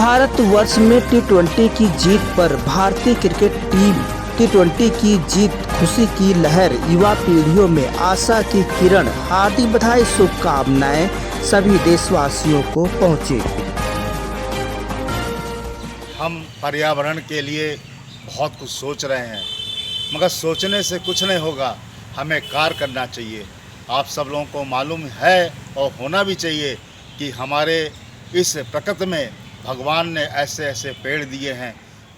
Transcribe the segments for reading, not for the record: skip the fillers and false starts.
भारतवर्ष में टी20 की जीत पर भारतीय क्रिकेट टीम टी20 की जीत, खुशी की लहर, युवा पीढ़ियों में आशा की किरण। हार्दिक बधाई, शुभकामनाएं सभी देशवासियों को पहुंचे। हम पर्यावरण के लिए बहुत कुछ सोच रहे हैं, मगर सोचने से कुछ नहीं होगा, हमें कार्य करना चाहिए। आप सब लोगों को मालूम है और होना भी चाहिए कि हमारे इस प्रकृति में भगवान ने ऐसे ऐसे पेड़ दिए हैं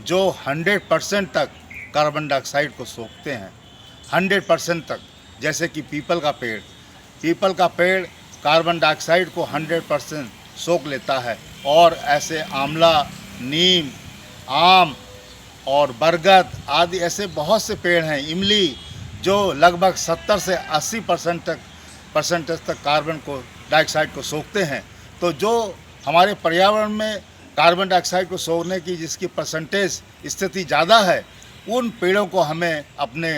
जो 100% तक कार्बन डाइऑक्साइड को सोखते हैं, 100% तक। जैसे कि पीपल का पेड़ कार्बन डाइऑक्साइड को 100% सोख लेता है। और ऐसे आंवला, नीम, आम और बरगद आदि ऐसे बहुत से पेड़ हैं, इमली, जो लगभग 70 से 80% तक कार्बन डाइऑक्साइड को सोखते हैं। तो जो हमारे पर्यावरण में कार्बन डाइऑक्साइड को सोखने की जिसकी परसेंटेज स्थिति ज़्यादा है, उन पेड़ों को हमें अपने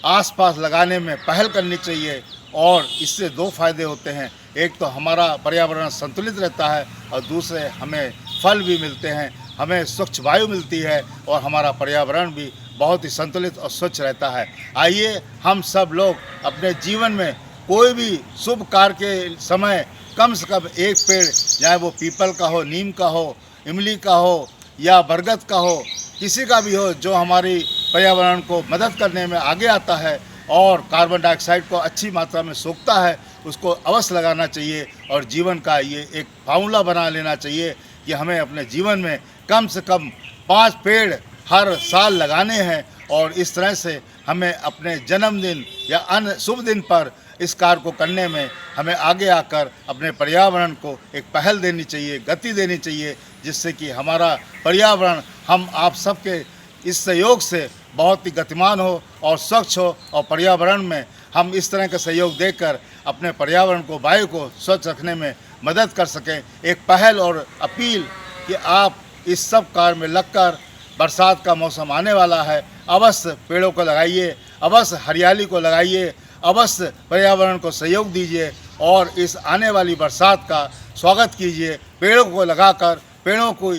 आसपास लगाने में पहल करनी चाहिए। और इससे दो फायदे होते हैं, एक तो हमारा पर्यावरण संतुलित रहता है और दूसरे हमें फल भी मिलते हैं, हमें स्वच्छ वायु मिलती है और हमारा पर्यावरण भी बहुत ही संतुलित और स्वच्छ रहता है। आइए हम सब लोग अपने जीवन में कोई भी शुभ कार्य के समय कम से कम एक पेड़, चाहे वो पीपल का हो, नीम का हो, इमली का हो या बरगद का हो, किसी का भी हो, जो हमारी पर्यावरण को मदद करने में आगे आता है और कार्बन डाइऑक्साइड को अच्छी मात्रा में सोखता है, उसको अवश्य लगाना चाहिए। और जीवन का ये एक फार्मूला बना लेना चाहिए कि हमें अपने जीवन में कम से कम 5 पेड़ हर साल लगाने हैं। और इस तरह से हमें अपने जन्मदिन या अन्य शुभ दिन पर इस कार्य को करने में हमें आगे आकर अपने पर्यावरण को एक पहल देनी चाहिए, गति देनी चाहिए, जिससे कि हमारा पर्यावरण हम आप सबके इस सहयोग से बहुत ही गतिमान हो और स्वच्छ हो। और पर्यावरण में हम इस तरह का सहयोग देकर अपने पर्यावरण को, वायु को स्वच्छ रखने में मदद कर सकें। एक पहल और अपील कि आप इस सब कार्य में लगकर, बरसात का मौसम आने वाला है, अवश्य पेड़ों को लगाइए, अवश्य हरियाली को लगाइए, अवश्य पर्यावरण को सहयोग दीजिए और इस आने वाली बरसात का स्वागत कीजिए। पेड़ों को लगाकर, पेड़ों को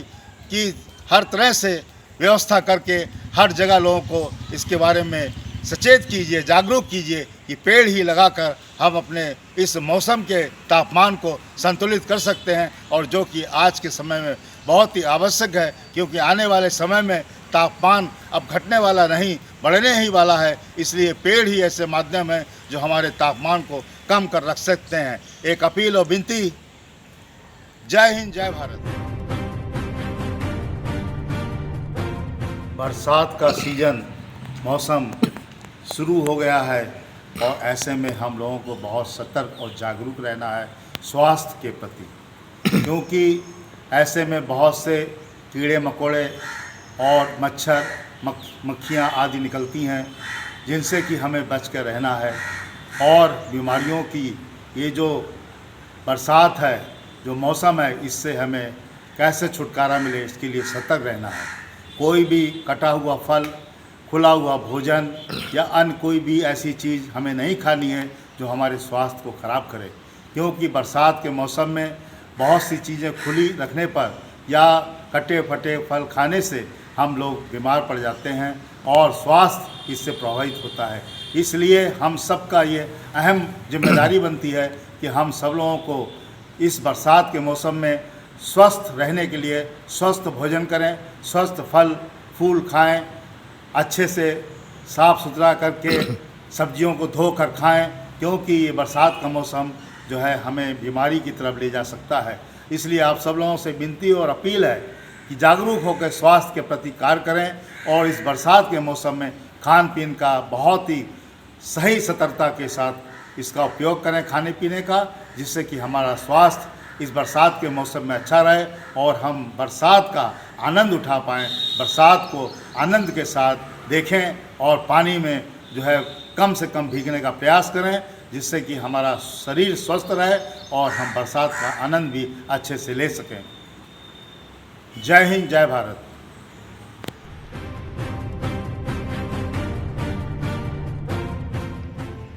की हर तरह से व्यवस्था करके हर जगह लोगों को इसके बारे में सचेत कीजिए, जागरूक कीजिए कि पेड़ ही लगाकर हम अपने इस मौसम के तापमान को संतुलित कर सकते हैं। और जो कि आज के समय में बहुत ही आवश्यक है, क्योंकि आने वाले समय में तापमान अब घटने वाला नहीं, बढ़ने ही वाला है। इसलिए पेड़ ही ऐसे माध्यम है जो हमारे तापमान को कम कर रख सकते हैं। एक अपील और विनती। जय हिंद, जय भारत। बरसात का सीजन, मौसम शुरू हो गया है और ऐसे में हम लोगों को बहुत सतर्क और जागरूक रहना है स्वास्थ्य के प्रति, क्योंकि ऐसे में बहुत से कीड़े मकोड़े और मच्छर, मक्खियाँ आदि निकलती हैं, जिनसे कि हमें बच कर रहना है। और बीमारियों की ये जो बरसात है, जो मौसम है, इससे हमें कैसे छुटकारा मिले, इसके लिए सतर्क रहना है। कोई भी कटा हुआ फल, खुला हुआ भोजन या अन्य कोई भी ऐसी चीज़ हमें नहीं खानी है जो हमारे स्वास्थ्य को ख़राब करे, क्योंकि बरसात के मौसम में बहुत सी चीज़ें खुली रखने पर या कटे फटे फल खाने से हम लोग बीमार पड़ जाते हैं और स्वास्थ्य इससे प्रभावित होता है। इसलिए हम सबका ये अहम जिम्मेदारी बनती है कि हम सब लोगों को इस बरसात के मौसम में स्वस्थ रहने के लिए स्वस्थ भोजन करें, स्वस्थ फल फूल खाएं, अच्छे से साफ़ सुथरा करके सब्जियों को धोकर खाएं, क्योंकि ये बरसात का मौसम जो है हमें बीमारी की तरफ ले जा सकता है। इसलिए आप सब लोगों से विनती और अपील है कि जागरूक होकर स्वास्थ्य के प्रति कार्य करें और इस बरसात के मौसम में खान पीन का बहुत ही सही सतर्कता के साथ इसका उपयोग करें, खाने पीने का, जिससे कि हमारा स्वास्थ्य इस बरसात के मौसम में अच्छा रहे और हम बरसात का आनंद उठा पाएँ, बरसात को आनंद के साथ देखें और पानी में जो है कम से कम भीगने का प्रयास करें, जिससे कि हमारा शरीर स्वस्थ रहे और हम बरसात का आनंद भी अच्छे से ले सकें। जय हिंद, जय भारत।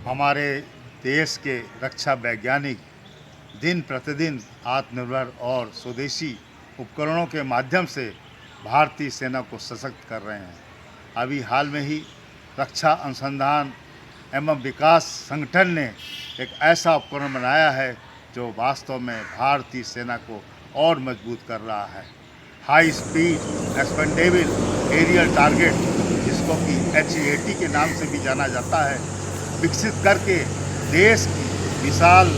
हमारे देश के रक्षा वैज्ञानिक दिन प्रतिदिन आत्मनिर्भर और स्वदेशी उपकरणों के माध्यम से भारतीय सेना को सशक्त कर रहे हैं। अभी हाल में ही रक्षा अनुसंधान एवं विकास संगठन ने एक ऐसा उपकरण बनाया है जो वास्तव में भारतीय सेना को और मजबूत कर रहा है। High speed expendable aerial target, जिसको कि HAT के नाम से भी जाना जाता है, विकसित करके देश की विशाल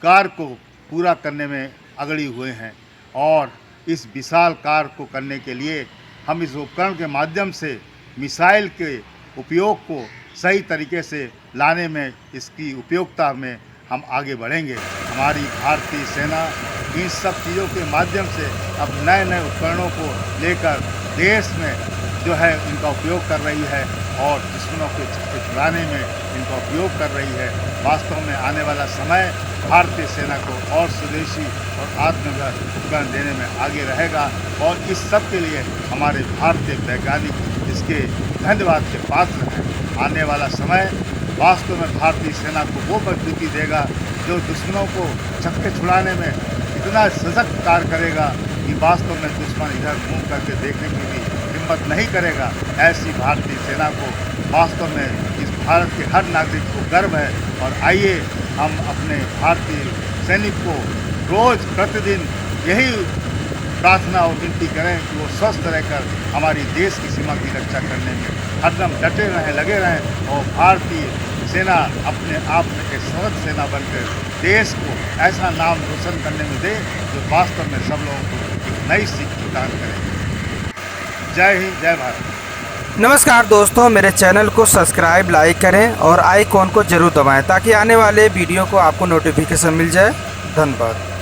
कार्य को पूरा करने में अगड़ी हुए हैं। और इस विशाल कार्य को करने के लिए हम इस उपकरण के माध्यम से मिसाइल के उपयोग को सही तरीके से लाने में, इसकी उपयोगिता में हम आगे बढ़ेंगे। हमारी भारतीय सेना इन सब चीज़ों के माध्यम से अब नए नए उपकरणों को लेकर देश में जो है इनका उपयोग कर रही है और दुश्मनों के छक्के छुड़ाने में इनका उपयोग कर रही है। वास्तव में आने वाला समय भारतीय सेना को और स्वदेशी और आत्मनिर्भर उपकरण देने में आगे रहेगा और इस सब के लिए हमारे भारतीय वैज्ञानिक इसके धन्यवाद के पात्र हैं। आने वाला समय वास्तव में भारतीय सेना को वो मजबूती देगा जो दुश्मनों को छक्के छुड़ाने में इतना सशक्त कार्य करेगा कि वास्तव में दुश्मन इधर मुँह करके देखने की भी हिम्मत नहीं करेगा। ऐसी भारतीय सेना को वास्तव में इस भारत के हर नागरिक को गर्व है। और आइए हम अपने भारतीय सैनिक को रोज़ प्रतिदिन यही प्रार्थना और विनती करें कि वो स्वस्थ रहकर हमारी देश की सीमा की रक्षा करने में हरदम डटे रहें, लगे रहें और भारतीय सेना अपने आप में एक सशक्त सेना बनकर देश को ऐसा नाम रोशन करने में दे जो वास्तव में सब लोगों को एक नई सीख प्रदान करें। जय हिंद, जय भारत। नमस्कार दोस्तों, मेरे चैनल को सब्सक्राइब, लाइक करें और आइकॉन को जरूर दबाएं ताकि आने वाले वीडियो को आपको नोटिफिकेशन मिल जाए। धन्यवाद।